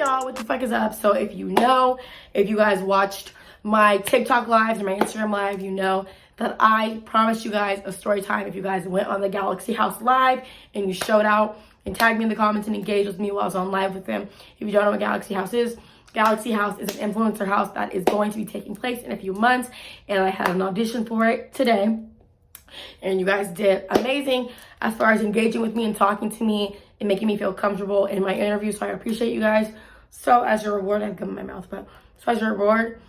y'all, what the fuck is up? So if you guys watched my TikTok lives or my Instagram live, you know that I promised you guys a story time if you guys went on the Galaxy House live and you showed out and tagged me in the comments and engaged with me while I was on live with them. If you don't know what Galaxy House is an influencer house that is going to be taking place in a few months, and I had an audition for it today. And you guys did amazing as far as engaging with me and talking to me and making me feel comfortable in my interview. So I appreciate you guys. So as your reward, I have gum in my mouth, but so as your reward,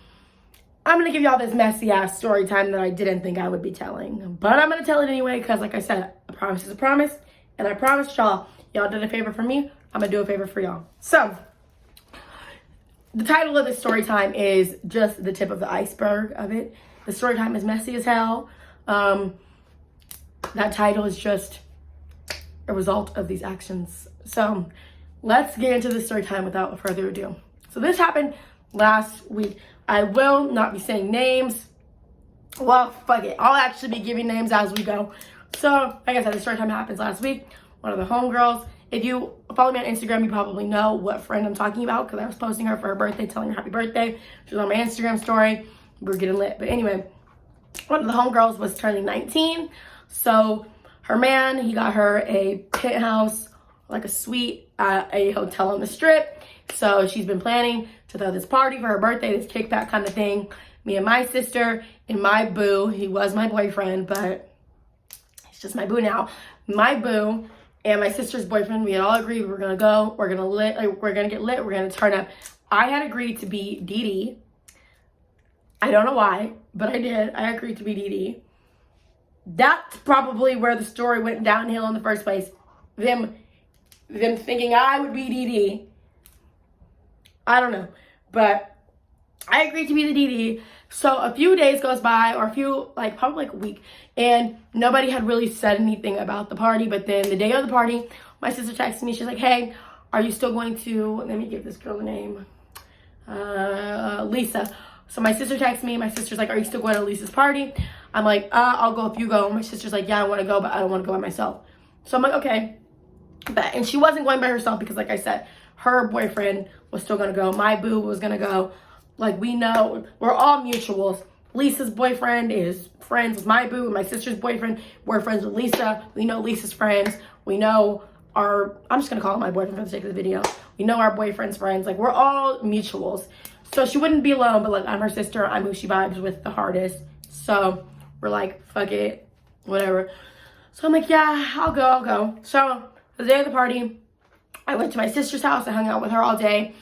I'm gonna give y'all this messy ass story time that I didn't think I would be telling. But I'm gonna tell it anyway, because like I said, a promise is a promise. And I promised y'all did a favor for me, I'm gonna do a favor for y'all. So the title of this story time is just the tip of the iceberg of it. The story time is messy as hell. That title is just a result of these actions. So let's get into the story time without further ado. So this happened last week. I will not be saying names. Well, fuck it. I'll actually be giving names as we go. So like I said, the story time happens last week. One of the homegirls. If you follow me on Instagram, you probably know what friend I'm talking about because I was posting her for her birthday, telling her happy birthday. She was on my Instagram story. We were getting lit. But anyway, one of the homegirls was turning 19. So her man, he got her a penthouse, like a suite at a hotel on the Strip. So she's been planning to throw this party for her birthday, this kickback kind of thing. Me and my sister and my boo, he was my boyfriend, but he's just my boo now. My boo and my sister's boyfriend, we had all agreed we were gonna go, we're gonna get lit, we're gonna turn up. I had agreed to be Dee Dee. I don't know why, but I did. I agreed to be Dee Dee. That's probably where the story went downhill in the first place. Them thinking I would be Dee Dee. I don't know, but I agreed to be the Dee Dee. So a few days goes by, or probably like a week, and nobody had really said anything about the party. But then the day of the party, my sister texted me. She's like, hey, are you still going to, let me give this girl a name, Lisa. So my sister texts me. My sister's like, are you still going to Lisa's party? I'm like, I'll go if you go. My sister's like, yeah, I want to go, but I don't want to go by myself. So I'm like, okay. And she wasn't going by herself because, like I said, her boyfriend was still going to go. My boo was going to go. Like, we know, we're all mutuals. Lisa's boyfriend is friends with my boo, and my sister's boyfriend, we're friends with Lisa. We know Lisa's friends. We know I'm just going to call him my boyfriend for the sake of the video. We know our boyfriend's friends. Like, we're all mutuals. So she wouldn't be alone, but like, I'm her sister. I'm who she vibes with the hardest. So we're like, fuck it, whatever. So I'm like, yeah, I'll go. So the day of the party, I went to my sister's house. I hung out with her all day.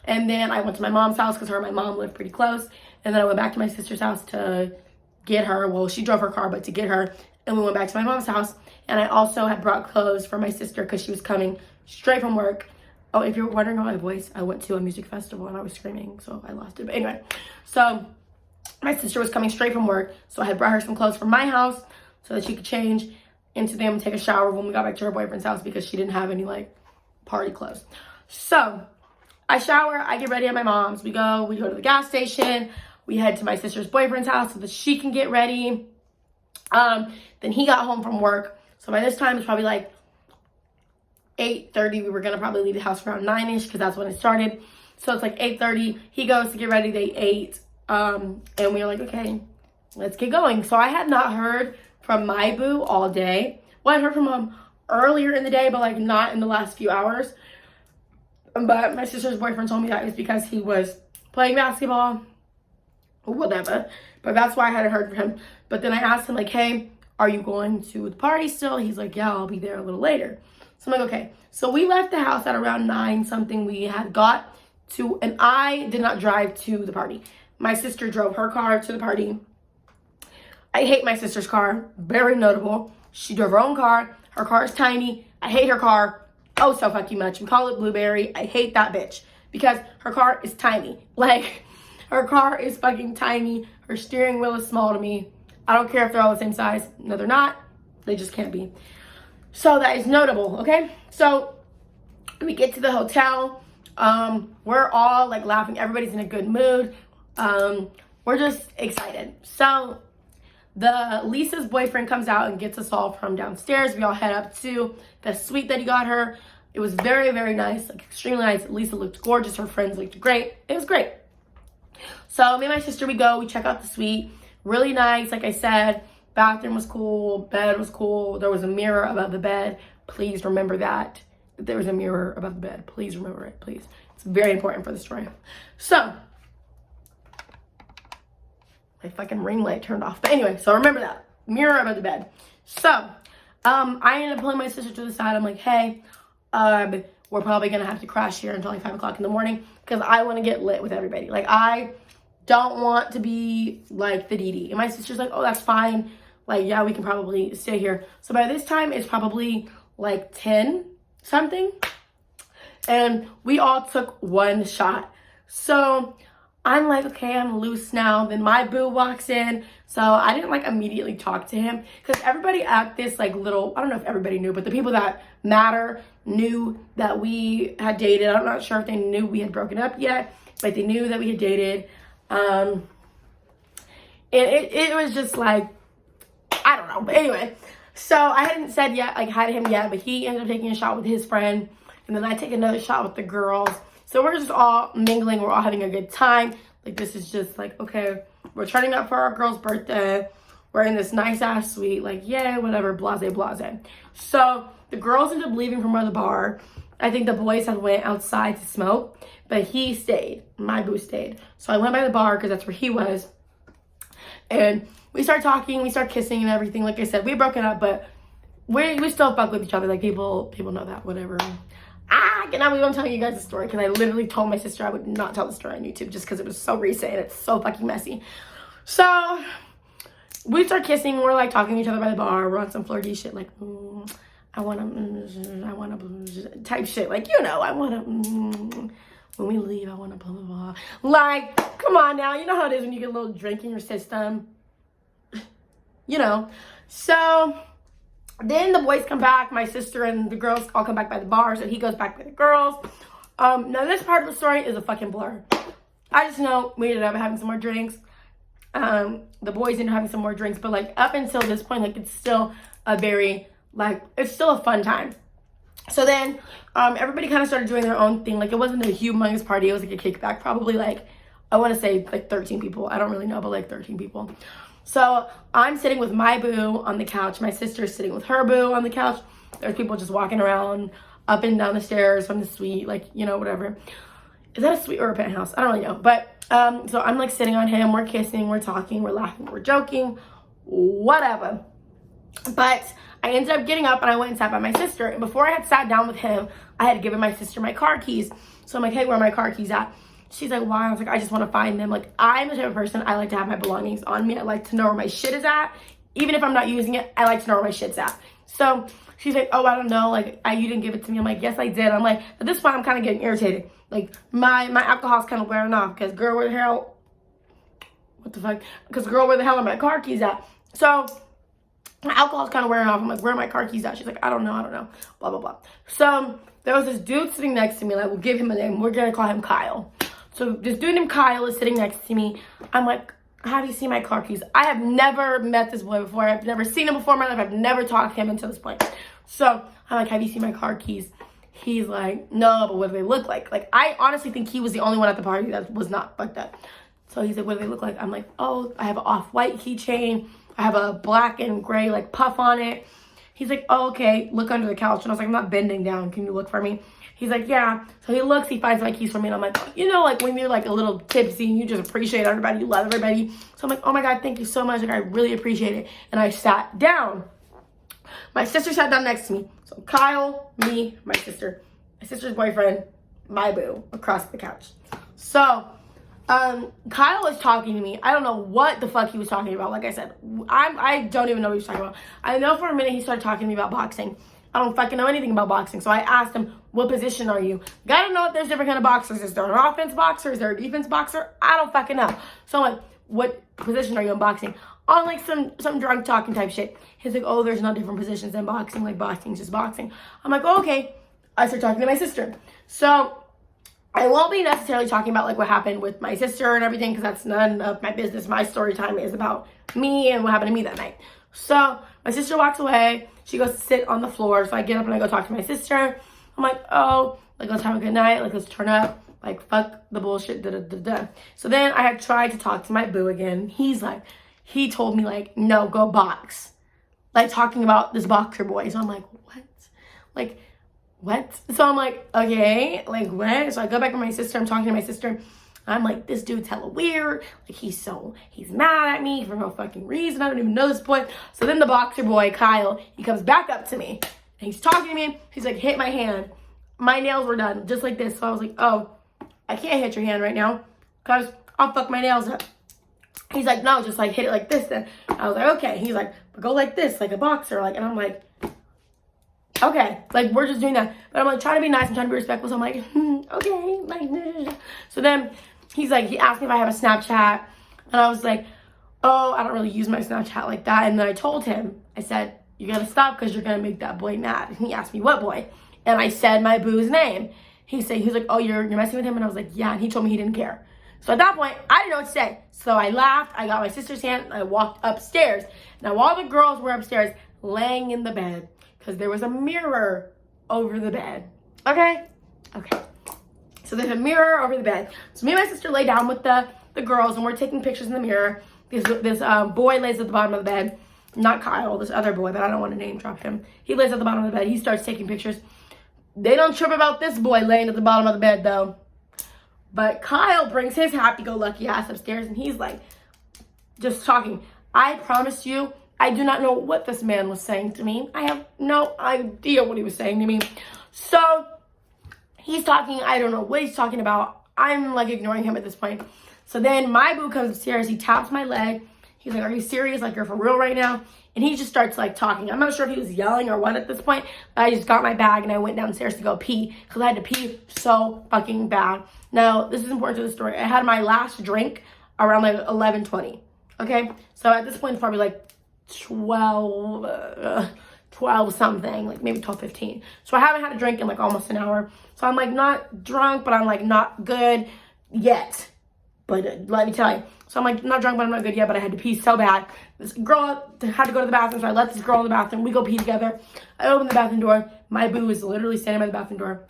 And then I went to my mom's house because her and my mom lived pretty close. And then I went back to my sister's house to get her. Well, she drove her car, but to get her. And we went back to my mom's house. And I also had brought clothes for my sister because she was coming straight from work. Oh, if you're wondering about my voice, I went to a music festival and I was screaming, so I lost it. But anyway, so my sister was coming straight from work. So I had brought her some clothes from my house so that she could change into them and take a shower when we got back to her boyfriend's house because she didn't have any like party clothes. So I shower, I get ready at my mom's. We go to the gas station. We head to my sister's boyfriend's house so that she can get ready. Then he got home from work. So by this time, it's probably like 8:30. We were going to probably leave the house around 9-ish because that's when it started. So it's like 8:30. He goes to get ready. They ate. And we were like, okay, let's get going. So I had not heard from my boo all day. Well, I heard from him earlier in the day, but like not in the last few hours. But my sister's boyfriend told me that it's because he was playing basketball or whatever. But that's why I hadn't heard from him. But then I asked him like, hey, are you going to the party still? He's like, yeah, I'll be there a little later. So I'm like, okay. So we left the house at around 9 something. We had got to, and I did not drive to the party. My sister drove her car to the party. I hate my sister's car. Very notable. She drove her own car. Her car is tiny. I hate her car. Oh, so fucking much. We call it Blueberry. I hate that bitch because her car is tiny. Like, her car is fucking tiny. Her steering wheel is small to me. I don't care if they're all the same size. No, they're not. They just can't be. So that is notable, okay? So we get to the hotel. We're all like laughing. Everybody's in a good mood. We're just excited. So Lisa's boyfriend comes out and gets us all from downstairs. We all head up to the suite that he got her. It was very, very nice, like extremely nice. Lisa looked gorgeous. Her friends looked great. It was great. So me and my sister, we check out the suite. Really nice, like I said. Bathroom was cool. Bed was cool. There was a mirror above the bed. Please remember that. If there was a mirror above the bed, please remember it, please. It's very important for the story. So, my fucking ring light turned off. But anyway, so remember that. Mirror above the bed. So, I ended up pulling my sister to the side. I'm like, hey, we're probably going to have to crash here until like 5 o'clock in the morning because I want to get lit with everybody. Like, I don't want to be like the Dee. And my sister's like, oh, that's fine. Like, yeah, we can probably stay here. So by this time, it's probably like 10 something. And we all took one shot. So I'm like, okay, I'm loose now. Then my boo walks in. So I didn't like immediately talk to him because everybody at this like little, I don't know if everybody knew, but the people that matter knew that we had dated. I'm not sure if they knew we had broken up yet, but they knew that we had dated. It was just like, I don't know. But anyway, so I hadn't said yet, like hi to him yet, but he ended up taking a shot with his friend. And then I take another shot with the girls. So we're just all mingling. We're all having a good time. Like, this is just like, okay, we're turning up for our girl's birthday. We're in this nice ass suite. Like, yeah, whatever, blase, blase. So the girls ended up leaving from the bar. I think the boys had went outside to smoke, but he stayed. My boo stayed. So I went by the bar because that's where he was. And we start talking, we start kissing and everything. Like I said, we broken up, but we still fuck with each other. Like, people know that, whatever. I cannot believe I'm telling you guys the story because I literally told my sister I would not tell the story on YouTube just because it was so recent and it's so fucking messy. So we start kissing. We're like talking to each other by the bar. We're on some flirty shit like, I want to type shit. Like, you know, I want to, when we leave, I want to blah, blah, blah. Like, come on now. You know how it is when you get a little drink in your system. You know. So then the boys come back. My sister and the girls all come back by the bar. So he goes back with the girls. Now this part of the story is a fucking blur. I just know we ended up having some more drinks. The boys ended up having some more drinks. But like up until this point, like it's still a very, like, it's still a fun time. So then everybody kind of started doing their own thing. Like, it wasn't a humongous party. It was like a kickback. Probably like, I want to say like 13 people. I don't really know, but like 13 people. So I'm sitting with my boo on the couch. My sister's sitting with her boo on the couch. There's people just walking around up and down the stairs from the suite, like, you know, whatever. Is that a suite or a penthouse? I don't really know. But so I'm like sitting on him. We're kissing, we're talking, we're laughing, we're joking, whatever. But I ended up getting up and I went and sat by my sister. And before I had sat down with him, I had given my sister my car keys. So I'm like, hey, where are my car keys at? She's like, why? I was like, I just want to find them. Like, I'm the type of person, I like to have my belongings on me. I like to know where my shit is at. Even if I'm not using it, I like to know where my shit's at. So she's like, oh, I don't know. Like, you didn't give it to me. I'm like, yes, I did. I'm like, at this point, I'm kind of getting irritated. Like, my alcohol's kind of wearing off because, girl, where the hell? What the fuck? Because, girl, where the hell are my car keys at? So my alcohol's kind of wearing off. I'm like, where are my car keys at? She's like, I don't know. Blah, blah, blah. So there was this dude sitting next to me. Like, we'll give him a name. We're going to call him Kyle. So this dude named Kyle is sitting next to me. I'm like, how do you see my car keys? I have never met this boy before. I've never seen him before in my life. I've never talked to him until this point. So I'm like, have you seen my car keys? He's like, no, but what do they look like? Like, I honestly think he was the only one at the party that was not fucked up. So he's like, what do they look like? I'm like, oh, I have an off-white keychain. I have a black and gray, like, puff on it. He's like, oh, okay, look under the couch. And I was like, I'm not bending down. Can you look for me? He's like, yeah. So he looks, he finds my keys for me. And I'm like, you know, like when you're like a little tipsy and you just appreciate everybody, you love everybody. So I'm like, oh my God, thank you so much. Like, I really appreciate it. And I sat down. My sister sat down next to me. So Kyle, me, my sister, my sister's boyfriend, my boo, across the couch. So Kyle was talking to me. I don't know what the fuck he was talking about. Like I said, I don't even know what he was talking about. I know for a minute he started talking to me about boxing. I don't fucking know anything about boxing. So I asked him, what position are you? Gotta know if there's different kind of boxers. Is there an offense boxer? Is there a defense boxer? I don't fucking know. So I'm like, what position are you in boxing? On like some drunk talking type shit. He's like, oh, there's no different positions in boxing. Like, boxing's just boxing. I'm like, oh, okay. I start talking to my sister. So I won't be necessarily talking about like what happened with my sister and everything because that's none of my business. My story time is about me and what happened to me that night. So my sister walks away. She goes to sit on the floor. So I get up and I go talk to my sister. I'm like, oh, like, let's have a good night. Like, let's turn up. Like, fuck the bullshit, da-da-da-da. So then I had tried to talk to my boo again. He told me, like, no, go box. Like, talking about this boxer boy. So I'm like, what? Like, what? So I'm like, okay, like, what? So I go back with my sister. I'm talking to my sister. I'm like, this dude's hella weird. Like, he's mad at me for no fucking reason. I don't even know this boy. So then the boxer boy, Kyle, he comes back up to me. And he's talking to me. He's like, hit my hand. My nails were done, just like this. So I was like, oh, I can't hit your hand right now because I'll fuck my nails up. He's like, no, just like hit it like this then. I was like, okay. He's like, but go like this, like a boxer. Like, and I'm like, okay, like, we're just doing that. But I'm like trying to be nice and trying to be respectful. So I'm like, okay. Like, so then he's like, he asked me if I have a Snapchat. And I was like, oh, I don't really use my Snapchat like that. And then I told him, I said, you gotta stop because you're gonna make that boy mad. And he asked me, what boy? And I said my boo's name. He was like, oh, you're messing with him? And I was like, yeah. And he told me he didn't care. So at that point, I didn't know what to say. So I laughed. I got my sister's hand. And I walked upstairs. Now, all the girls were upstairs laying in the bed because there was a mirror over the bed. Okay? Okay. So there's a mirror over the bed. So me and my sister lay down with the girls, and we're taking pictures in the mirror. This boy lays at the bottom of the bed. Not Kyle, this other boy, but I don't want to name drop him. He lays at the bottom of the bed. He starts taking pictures. They don't trip about this boy laying at the bottom of the bed, though. But Kyle brings his happy-go-lucky ass upstairs, and he's like, just talking. I promise you, I do not know what this man was saying to me. I have no idea what he was saying to me. So, he's talking. I don't know what he's talking about. I'm, like, ignoring him at this point. So then my boo comes upstairs. He taps my leg. He's like, are you serious? Like, you're for real right now? And he just starts, like, talking. I'm not sure if he was yelling or what at this point, but I just got my bag and I went downstairs to go pee because I had to pee so fucking bad. Now, this is important to the story. I had my last drink around, like, 11:20, okay? So at this point, it's probably, like, 12 something, like, maybe 12:15. So I haven't had a drink in, like, almost an hour. So I'm, like, not drunk, but I'm, like, not good yet. But let me tell you. So I'm like, not drunk, but I'm not good yet, but I had to pee so bad. This girl had to go to the bathroom, so I let this girl in the bathroom. We go pee together. I open the bathroom door. My boo is literally standing by the bathroom door.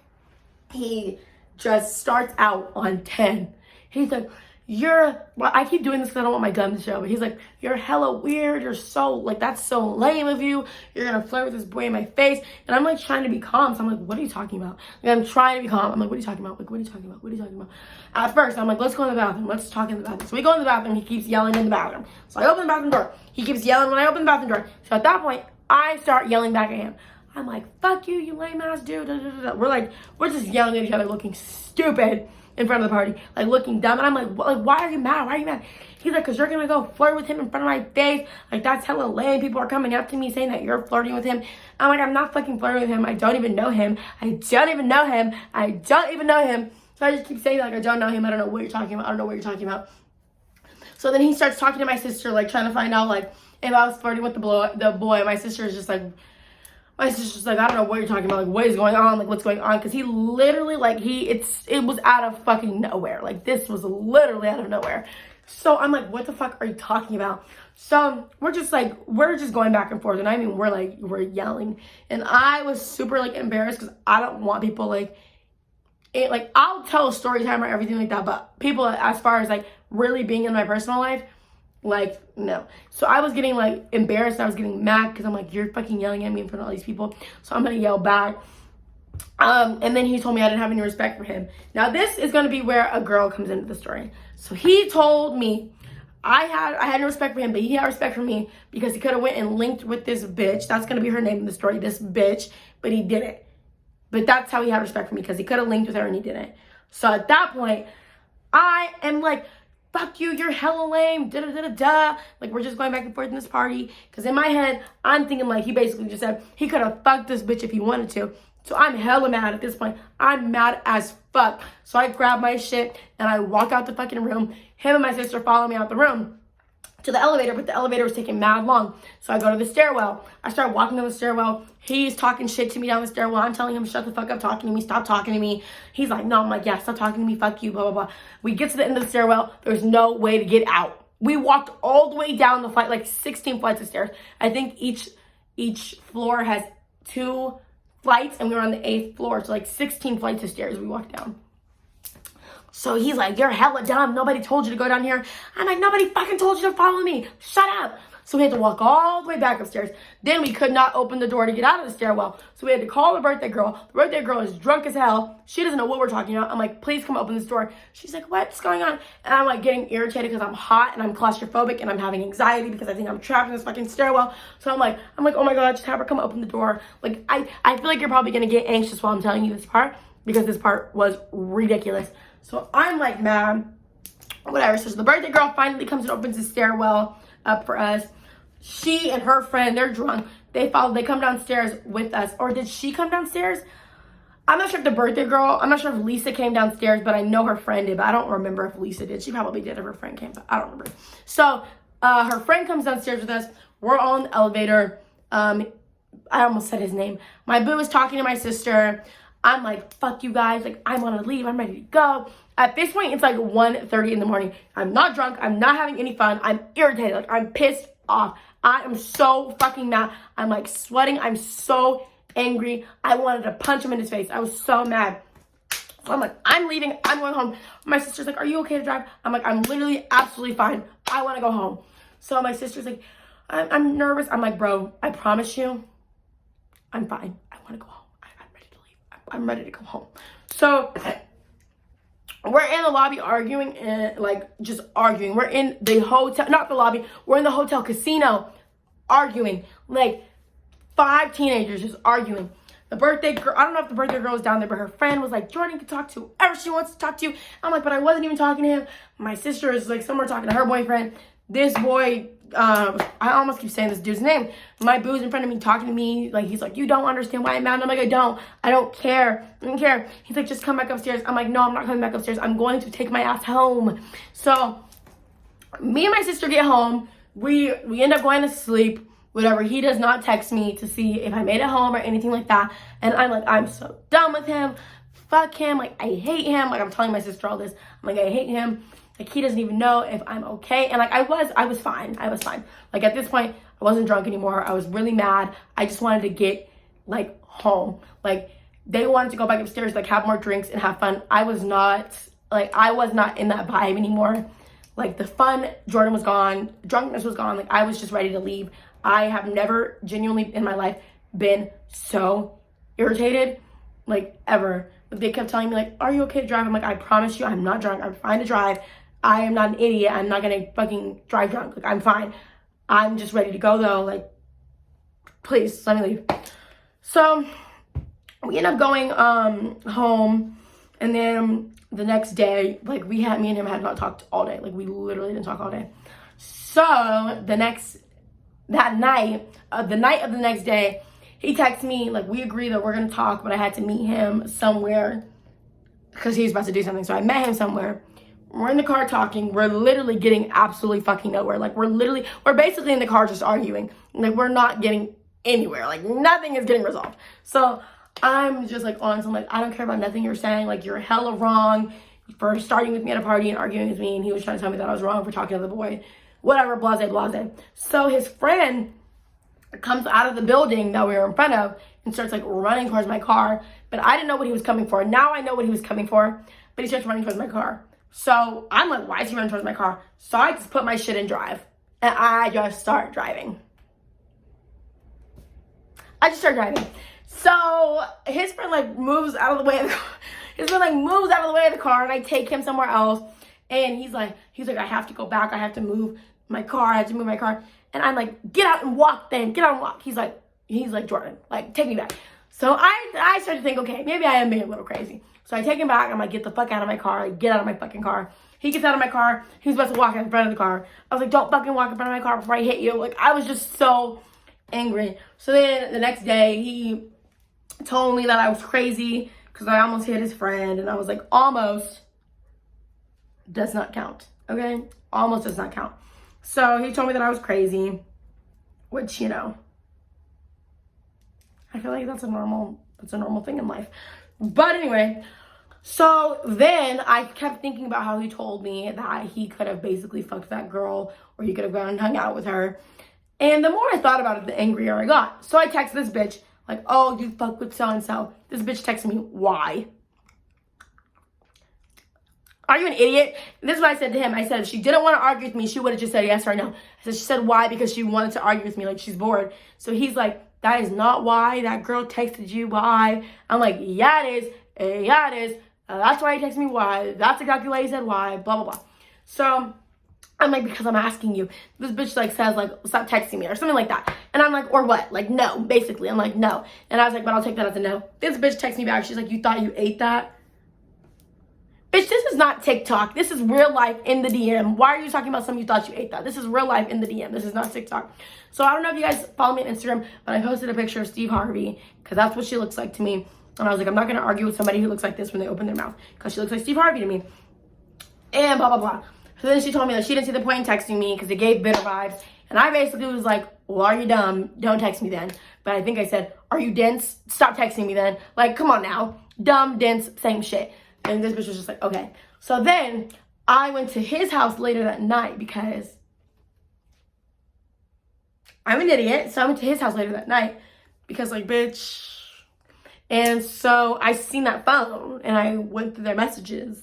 He just starts out on 10. He's like, well, I keep doing this because I don't want my gum to show, but he's like, you're hella weird. You're so, like, that's so lame of you. You're going to flirt with this boy in my face. And I'm, like, trying to be calm. So I'm like, what are you talking about? Like, I'm trying to be calm. I'm like, what are you talking about? Like, what are you talking about? What are you talking about? At first, I'm like, let's go in the bathroom. Let's talk in the bathroom. So we go in the bathroom. He keeps yelling in the bathroom. So I open the bathroom door. He keeps yelling when I open the bathroom door. So at that point, I start yelling back at him. I'm like, fuck you, you lame ass dude. Da, da, da, da. We're just yelling at each other, looking stupid in front of the party, like looking dumb. And I'm like, why are you mad? Why are you mad? He's like, because you're going to go flirt with him in front of my face. Like, that's hella lame. People are coming up to me saying that you're flirting with him. I'm like, I'm not fucking flirting with him. I don't even know him. I don't even know him. I don't even know him. So I just keep saying, like, I don't know him. I don't know what you're talking about. I don't know what you're talking about. So then he starts talking to my sister, like, trying to find out, like, if I was flirting with the boy. My sister is just like, I don't know what you're talking about. Like, what is going on? Like, what's going on? Because he literally, like, it was out of fucking nowhere. Like, this was literally out of nowhere. So I'm like, what the fuck are you talking about? So we're just going back and forth. And I mean, we're yelling. And I was super, like, embarrassed because I don't want people, like, I'll tell a story time or everything like that. But people, as far as, like, really being in my personal life, like, no. So I was getting, like, embarrassed. I was getting mad because I'm like, you're fucking yelling at me in front of all these people. So I'm going to yell back. And then he told me I didn't have any respect for him. Now, this is going to be where a girl comes into the story. So he told me I had no respect for him, but he had respect for me because he could have went and linked with this bitch. That's going to be her name in the story, this bitch. But he didn't. But that's how he had respect for me because he could have linked with her and he didn't. So at that point, I am like, fuck you, you're hella lame, da-da-da-da-da. Like, we're just going back and forth in this party. Because in my head, I'm thinking, like, he basically just said he could have fucked this bitch if he wanted to. So I'm hella mad at this point. I'm mad as fuck. So I grab my shit and I walk out the fucking room. Him and my sister follow me out the room to the elevator, but the elevator was taking mad long. So I go to the stairwell. I start walking down the stairwell. He's talking shit to me down the stairwell. I'm telling him, shut the fuck up talking to me. Stop talking to me. He's like, no. I'm like, yeah, stop talking to me. Fuck you, blah, blah, blah. We get to the end of the stairwell. There's no way to get out. We walked all the way down the flight, like 16 flights of stairs. I think each floor has 2 flights, and we were on the 8th floor. So like 16 flights of stairs we walked down. So he's like, you're hella dumb. Nobody told you to go down here. I'm like, nobody fucking told you to follow me. Shut up. So we had to walk all the way back upstairs. Then we could not open the door to get out of the stairwell. So we had to call the birthday girl. The birthday girl is drunk as hell. She doesn't know what we're talking about. I'm like, please come open this door. She's like, what's going on? And I'm like getting irritated because I'm hot and I'm claustrophobic and I'm having anxiety because I think I'm trapped in this fucking stairwell. So I'm like, oh my God, just have her come open the door. Like, I feel like you're probably going to get anxious while I'm telling you this part because this part was ridiculous. So I'm like mad, whatever. So the birthday girl finally comes and opens the stairwell up for us. She and her friend, they're drunk. They come downstairs with us. Or did she come downstairs? I'm not sure if the birthday girl, I'm not sure if Lisa came downstairs, but I know her friend did. But I don't remember if Lisa did. She probably did if her friend came, but I don't remember. So her friend comes downstairs with us. We're all in the elevator. I almost said his name. My boo is talking to my sister. I'm like, fuck you guys. Like, I want to leave. I'm ready to go. At this point, it's like 1:30 in the morning. I'm not drunk. I'm not having any fun. I'm irritated. Like, I'm pissed off. I am so fucking mad. I'm like sweating. I'm so angry. I wanted to punch him in his face. I was so mad. So I'm like, I'm leaving. I'm going home. My sister's like, are you okay to drive? I'm like, I'm literally absolutely fine. I want to go home. So my sister's like, I'm nervous. I'm like, bro, I promise you, I'm fine. I want to go home. I'm ready to leave. I'm ready to go home. So we're in the lobby arguing and like just arguing. We're in the hotel, not the lobby. We're in the hotel casino arguing. Like 5 teenagers just arguing. The birthday girl, I don't know if the birthday girl was down there, but her friend was like, Jordan can talk to whoever she wants to talk to. I'm like, but I wasn't even talking to him. My sister is like somewhere talking to her boyfriend. This boy, I almost keep saying this dude's name. My boo's in front of me talking to me. Like, he's like, you don't understand why I'm mad. And I'm like, I don't care. I don't care. He's like, just come back upstairs. I'm like, no, I'm not coming back upstairs. I'm going to take my ass home. So me and my sister get home. We end up going to sleep. Whatever. He does not text me to see if I made it home or anything like that. And I'm like, I'm so done with him. Fuck him. Like, I hate him. Like, I'm telling my sister all this. I'm like, I hate him. Like, he doesn't even know if I'm okay. And like, I was fine. I was fine. Like, at this point, I wasn't drunk anymore. I was really mad. I just wanted to get like home. Like, they wanted to go back upstairs, like have more drinks and have fun. I was not in that vibe anymore. Like, the fun, Jordan was gone. Drunkenness was gone. Like, I was just ready to leave. I have never genuinely in my life been so irritated, like, ever. They kept telling me, like, are you okay to drive? I'm like, I promise you, I'm not drunk. I'm fine to drive. I am not an idiot. I'm not gonna fucking drive drunk. Like, I'm fine. I'm just ready to go, though. Like, please, let me leave. So we end up going home, and then the next day, like, me and him had not talked all day. Like, we literally didn't talk all day. So the night of the next day, he texts me, like, we agree that we're gonna talk, but I had to meet him somewhere because he was about to do something. So I met him somewhere. We're in the car talking. We're literally getting absolutely fucking nowhere. Like, we're basically in the car just arguing. Like, we're not getting anywhere. Like, nothing is getting resolved. So I'm just like, honestly, I'm like, I don't care about nothing you're saying. Like, you're hella wrong for starting with me at a party and arguing with me. And he was trying to tell me that I was wrong for talking to the boy. Whatever, blase, blase. So his friend comes out of the building that we were in front of and starts like running towards my car. But I didn't know what he was coming for. Now I know what he was coming for. But he starts running towards my car. So I'm like, why is he running towards my car? So I just put my shit in drive. And I just start driving. So his friend like moves out of the way of the car. His friend like moves out of the way of the car, and I take him somewhere else. And he's like, I have to go back. I have to move my car. And I'm like, get out and walk then. Get out and walk. He's like, Jordan, like, take me back. So I started to think, okay, maybe I am being a little crazy. So I take him back. I'm like, get the fuck out of my car. I get out of my fucking car. He gets out of my car. He was about to walk in front of the car. I was like, don't fucking walk in front of my car before I hit you. Like, I was just so angry. So then the next day, he told me that I was crazy because I almost hit his friend. And I was like, almost does not count. Okay? Almost does not count. So he told me that I was crazy, which, you know, I feel like that's a normal thing in life. But anyway, so then I kept thinking about how he told me that he could have basically fucked that girl, or he could have gone and hung out with her. And the more I thought about it, the angrier I got. So I text this bitch, Like, oh, you fuck with so-and-so. This bitch texted me, why? Are you an idiot? And this is what I said to him. I said, if she didn't want to argue with me, she would have just said yes or no. I said, she said why? Because she wanted to argue with me, like she's bored. So he's like, that is not why. That girl texted you, why? I'm like, yeah, it is. Yeah, it is. That's why he texted me, why? That's exactly why he said why, blah, blah, blah. So I'm like, because I'm asking you. This bitch like says like, stop texting me or something like that. And I'm like, or what? Like, no, basically. I'm like, no. And I was like, but I'll take that as a no. This bitch texts me back. She's like, you thought you ate that? Bitch, this is not TikTok. This is real life in the DM. Why are you talking about something you thought you ate that? This is real life in the DM. This is not TikTok. So I don't know if you guys follow me on Instagram, but I posted a picture of Steve Harvey because that's what she looks like to me. And I was like, I'm not going to argue with somebody who looks like this when they open their mouth because she looks like Steve Harvey to me. And blah, blah, blah. So then she told me that she didn't see the point in texting me because it gave bitter vibes. And I basically was like, well, are you dumb? Don't text me then. But I think I said, are you dense? Stop texting me then. Like, come on now. Dumb, dense, same shit. And this bitch was just like, okay. So then I went to his house later that night because I'm an idiot. So I went to his house later that night because like, bitch. And so I seen that phone and I went through their messages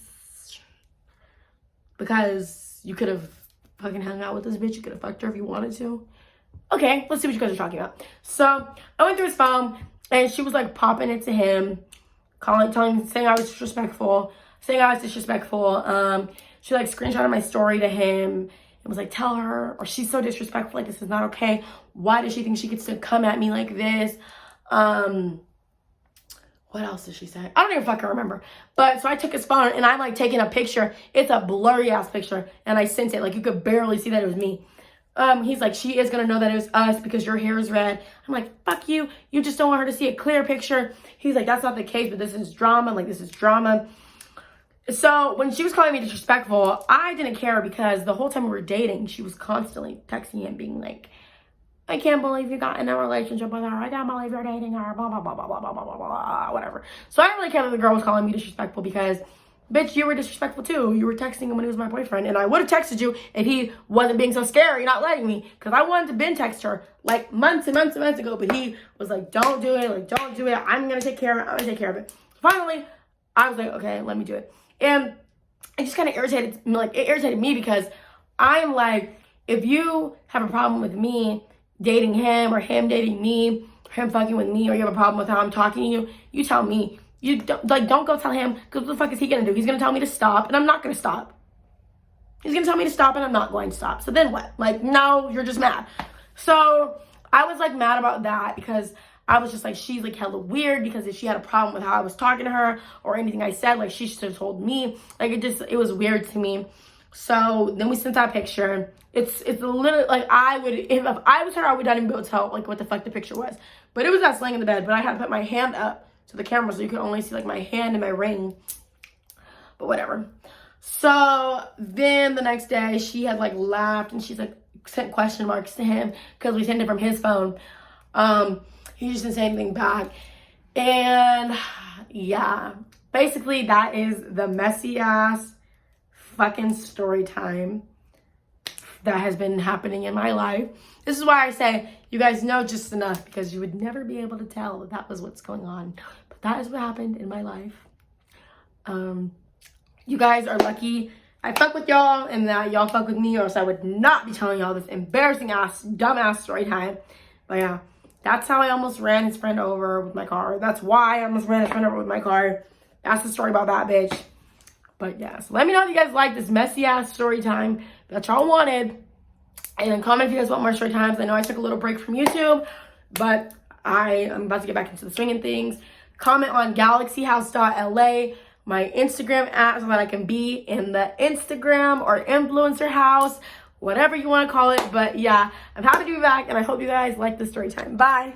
because you could have fucking hung out with this bitch. You could have fucked her if you wanted to. Okay, let's see what you guys are talking about. So I went through his phone and she was like popping it to him, saying I was disrespectful. She like screenshotted my story to him and was like, tell her, or she's so disrespectful, like this is not okay. Why does she think she gets to come at me like this? What else did she say? I don't even fucking remember. But so I took his phone and I'm like taking a picture. It's a blurry ass picture and I sent it. Like you could barely see that it was me. He's like, she is gonna know that it was us because your hair is red. I'm like, fuck you. You just don't want her to see a clear picture. He's like, that's not the case, but this is drama. Like this is drama. So when she was calling me disrespectful, I didn't care because the whole time we were dating, she was constantly texting him being like, I can't believe you got in a relationship with her. I can't believe you're dating her. Blah, blah, blah, blah, blah, blah, blah, blah, blah, whatever. So I didn't really care that the girl was calling me disrespectful because, bitch, you were disrespectful too. You were texting him when he was my boyfriend. And I would have texted you if he wasn't being so scary, not letting me. Because I wanted to binge text her like months and months and months ago. But he was like, don't do it. Like, don't do it. I'm going to take care of it. I'm going to take care of it. Finally, I was like, okay, let me do it. And it just kind of irritated me because I'm like, if you have a problem with me dating him or him dating me, or him fucking with me, or you have a problem with how I'm talking to you, you tell me. You don't go tell him, because what the fuck is he gonna do? He's gonna tell me to stop, and I'm not gonna stop. He's gonna tell me to stop, and I'm not going to stop. So then what? Like, no, you're just mad. So I was like mad about that because I was just like, she's like hella weird because if she had a problem with how I was talking to her or anything I said, like she should have told me. Like it was weird to me. So then we sent that picture. It's literally like if I was her, I would not even be able to tell like what the fuck the picture was. But it was us laying in the bed, but I had to put my hand up to the camera so you could only see like my hand and my ring. But whatever. So then the next day she had like laughed and she's like sent question marks to him because we sent it from his phone. He just didn't say anything back. And yeah, basically that is the messy ass fucking story time that has been happening in my life. This is why I say you guys know just enough because you would never be able to tell that was what's going on. But that is what happened in my life. You guys are lucky I fuck with y'all and that y'all fuck with me, or else I would not be telling y'all this embarrassing ass, dumb ass story time. But yeah, that's how I almost ran his friend over with my car. That's why I almost ran his friend over with my car. That's the story about that bitch. But yeah, so let me know if you guys like this messy ass story time that y'all wanted. And then comment if you guys want more story times. I know I took a little break from YouTube, but I am about to get back into the swinging things. Comment on galaxyhouse.la, my Instagram at, so that I can be in the Instagram or influencer house, whatever you want to call it. But yeah, I'm happy to be back, and I hope you guys like the story time. Bye.